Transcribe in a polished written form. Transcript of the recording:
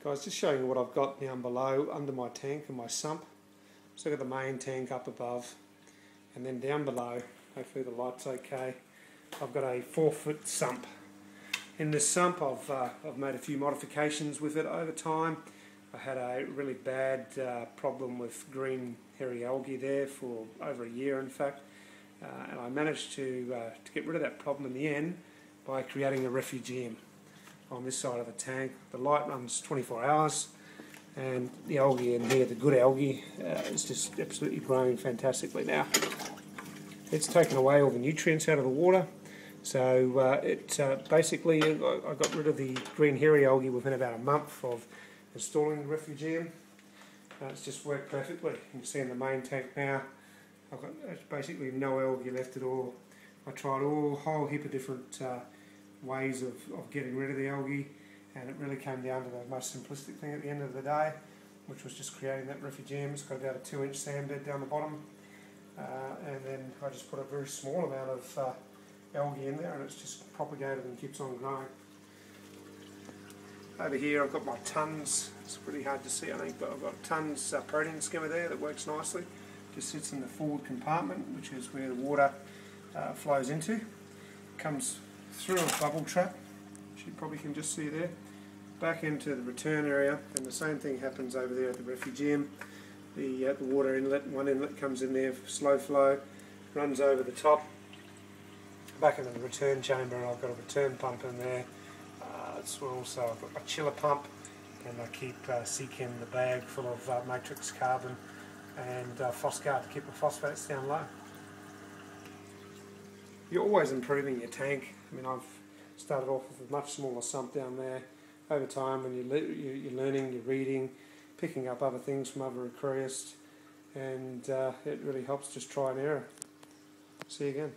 Guys, just showing you what I've got down below under my tank and my sump. So I've got the main tank up above, and then down below, hopefully the light's okay, I've got a 4-foot sump. In this sump I've made a few modifications with it over time. I had a really bad problem with green hairy algae there for over a year in fact, and I managed to get rid of that problem in the end by creating a refugium on this side of the tank. The light runs 24 hours and the algae in here, the good algae, is just absolutely growing fantastically now. It's taken away all the nutrients out of the water, so basically I got rid of the green hairy algae within about a month of installing the refugium. It's just worked perfectly. You can see in the main tank now I've got basically no algae left at all. I tried a whole heap of different ways of getting rid of the algae, and it really came down to the most simplistic thing at the end of the day, which was just creating that refugium. It's got about a 2-inch sand bed down the bottom, and then I just put a very small amount of algae in there, and it's just propagated and keeps on growing. Over here I've got my tons. It's pretty hard to see I think, but I've got tons protein skimmer there that works nicely. Just sits in the forward compartment, which is where the water flows into. Comes through a bubble trap, which you probably can just see there, back into the return area, and the same thing happens over there at the refugium. The water inlet, one inlet comes in there for slow flow, runs over the top, back into the return chamber, and I've got a return pump in there. It's also, I've got my chiller pump, and I keep Seachem the bag full of matrix carbon and Phosguard to keep the phosphates down low. You're always improving your tank. I mean, I've started off with a much smaller sump down there. Over time, when you're learning, you're reading, picking up other things from other aquarists, and it really helps just try and error. See you again.